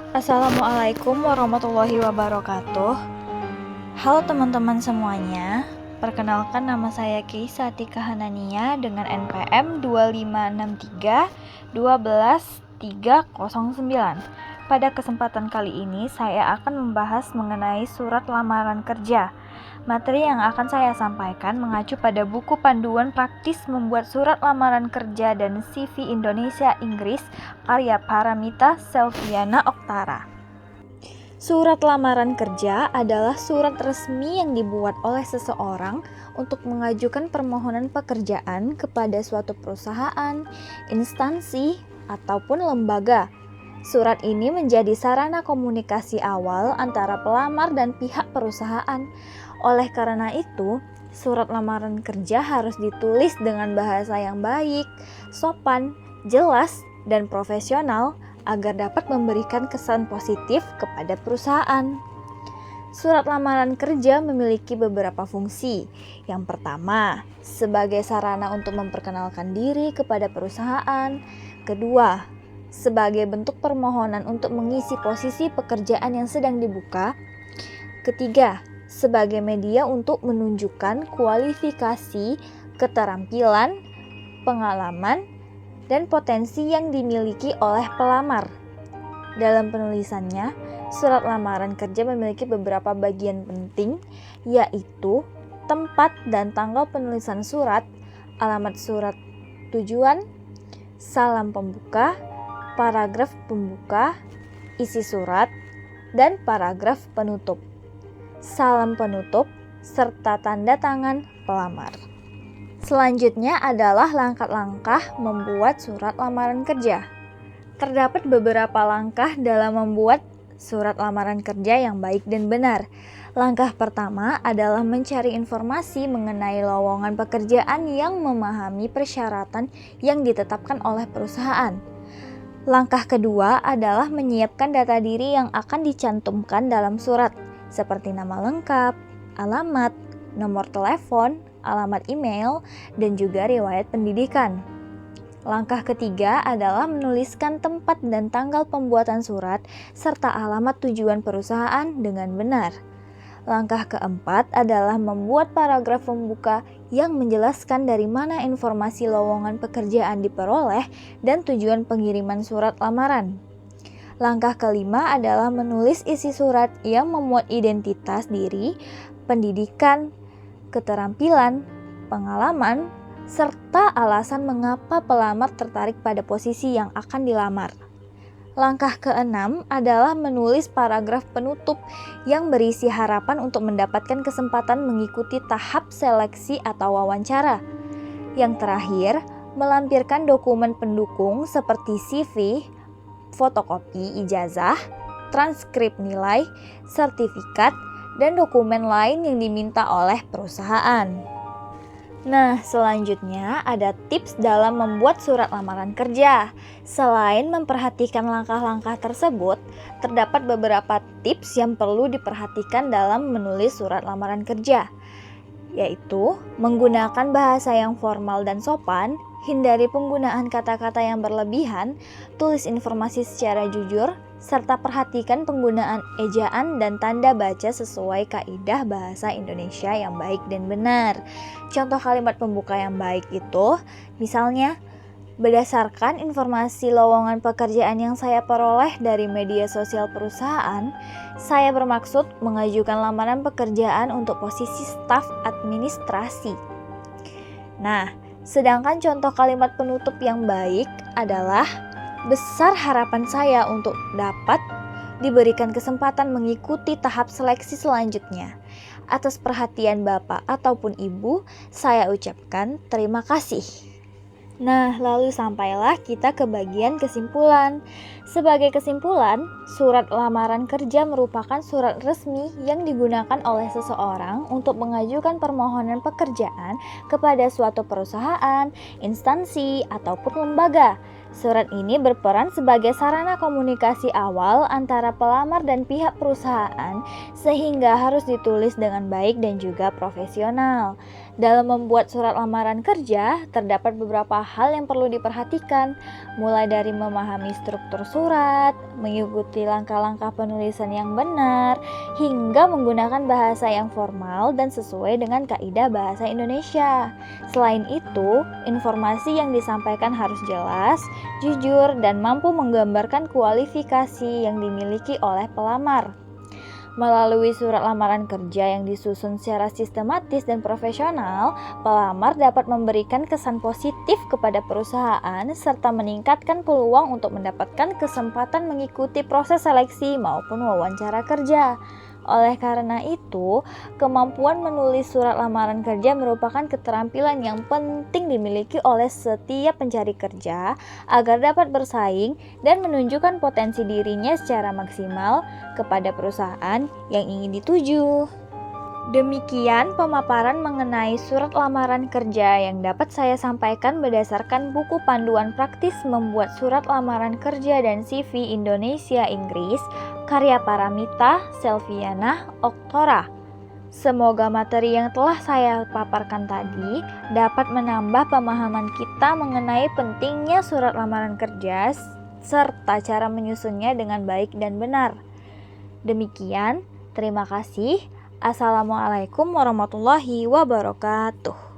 Assalamualaikum warahmatullahi wabarakatuh. Halo teman-teman semuanya. Perkenalkan, nama saya Keisa Atika Hanania dengan NPM 256312309. Pada kesempatan kali ini saya akan membahas mengenai surat lamaran kerja. Materi yang akan saya sampaikan mengacu pada buku panduan praktis membuat surat lamaran kerja dan CV Indonesia Inggris karya Paramita Selviana Oktara. Surat lamaran kerja adalah surat resmi yang dibuat oleh seseorang untuk mengajukan permohonan pekerjaan kepada suatu perusahaan, instansi, ataupun lembaga. Surat ini menjadi sarana komunikasi awal antara pelamar dan pihak perusahaan. Oleh karena itu, surat lamaran kerja harus ditulis dengan bahasa yang baik, sopan, jelas, dan profesional agar dapat memberikan kesan positif kepada perusahaan. Surat lamaran kerja memiliki beberapa fungsi. Yang pertama, sebagai sarana untuk memperkenalkan diri kepada perusahaan. Kedua, sebagai bentuk permohonan untuk mengisi posisi pekerjaan yang sedang dibuka. Ketiga, sebagai media untuk menunjukkan kualifikasi, keterampilan, pengalaman, dan potensi yang dimiliki oleh pelamar. Dalam penulisannya, surat lamaran kerja memiliki beberapa bagian penting, yaitu tempat dan tanggal penulisan surat, alamat surat tujuan, salam pembuka, paragraf pembuka, isi surat, dan paragraf penutup, salam penutup, serta tanda tangan pelamar. Selanjutnya adalah langkah-langkah membuat surat lamaran kerja. Terdapat beberapa langkah dalam membuat surat lamaran kerja yang baik dan benar. Langkah pertama adalah mencari informasi mengenai lowongan pekerjaan yang memahami persyaratan yang ditetapkan oleh perusahaan. Langkah kedua adalah menyiapkan data diri yang akan dicantumkan dalam surat, seperti nama lengkap, alamat, nomor telepon, alamat email, dan juga riwayat pendidikan. Langkah ketiga adalah menuliskan tempat dan tanggal pembuatan surat serta alamat tujuan perusahaan dengan benar. Langkah keempat adalah membuat paragraf pembuka yang menjelaskan dari mana informasi lowongan pekerjaan diperoleh dan tujuan pengiriman surat lamaran. Langkah kelima adalah menulis isi surat yang memuat identitas diri, pendidikan, keterampilan, pengalaman, serta alasan mengapa pelamar tertarik pada posisi yang akan dilamar. Langkah keenam adalah menulis paragraf penutup yang berisi harapan untuk mendapatkan kesempatan mengikuti tahap seleksi atau wawancara. Yang terakhir, melampirkan dokumen pendukung seperti CV, fotokopi ijazah, transkrip nilai, sertifikat, dan dokumen lain yang diminta oleh perusahaan. Nah, selanjutnya ada tips dalam membuat surat lamaran kerja. Selain memperhatikan langkah-langkah tersebut, terdapat beberapa tips yang perlu diperhatikan dalam menulis surat lamaran kerja, yaitu menggunakan bahasa yang formal dan sopan, hindari penggunaan kata-kata yang berlebihan, tulis informasi secara jujur, serta perhatikan penggunaan ejaan dan tanda baca sesuai kaidah bahasa Indonesia yang baik dan benar. Contoh kalimat pembuka yang baik itu, misalnya, berdasarkan informasi lowongan pekerjaan yang saya peroleh dari media sosial perusahaan, saya bermaksud mengajukan lamaran pekerjaan untuk posisi staf administrasi. Nah, sedangkan contoh kalimat penutup yang baik adalah, besar harapan saya untuk dapat diberikan kesempatan mengikuti tahap seleksi selanjutnya. Atas perhatian Bapak ataupun Ibu, saya ucapkan terima kasih. Nah, lalu sampailah kita ke bagian kesimpulan. Sebagai kesimpulan, surat lamaran kerja merupakan surat resmi yang digunakan oleh seseorang untuk mengajukan permohonan pekerjaan kepada suatu perusahaan, instansi, ataupun lembaga. Surat ini berperan sebagai sarana komunikasi awal antara pelamar dan pihak perusahaan, sehingga harus ditulis dengan baik dan juga profesional. Dalam membuat surat lamaran kerja, terdapat beberapa hal yang perlu diperhatikan, mulai dari memahami struktur surat, mengikuti langkah-langkah penulisan yang benar, hingga menggunakan bahasa yang formal dan sesuai dengan kaidah bahasa Indonesia. Selain itu, informasi yang disampaikan harus jelas, jujur, dan mampu menggambarkan kualifikasi yang dimiliki oleh pelamar. Melalui surat lamaran kerja yang disusun secara sistematis dan profesional, pelamar dapat memberikan kesan positif kepada perusahaan serta meningkatkan peluang untuk mendapatkan kesempatan mengikuti proses seleksi maupun wawancara kerja. Oleh karena itu, kemampuan menulis surat lamaran kerja merupakan keterampilan yang penting dimiliki oleh setiap pencari kerja agar dapat bersaing dan menunjukkan potensi dirinya secara maksimal kepada perusahaan yang ingin dituju. Demikian pemaparan mengenai surat lamaran kerja yang dapat saya sampaikan berdasarkan buku panduan praktis membuat surat lamaran kerja dan CV Indonesia Inggris karya Paramita Selviana Oktora. Semoga materi yang telah saya paparkan tadi dapat menambah pemahaman kita mengenai pentingnya surat lamaran kerja serta cara menyusunnya dengan baik dan benar. Demikian, terima kasih. Assalamualaikum warahmatullahi wabarakatuh.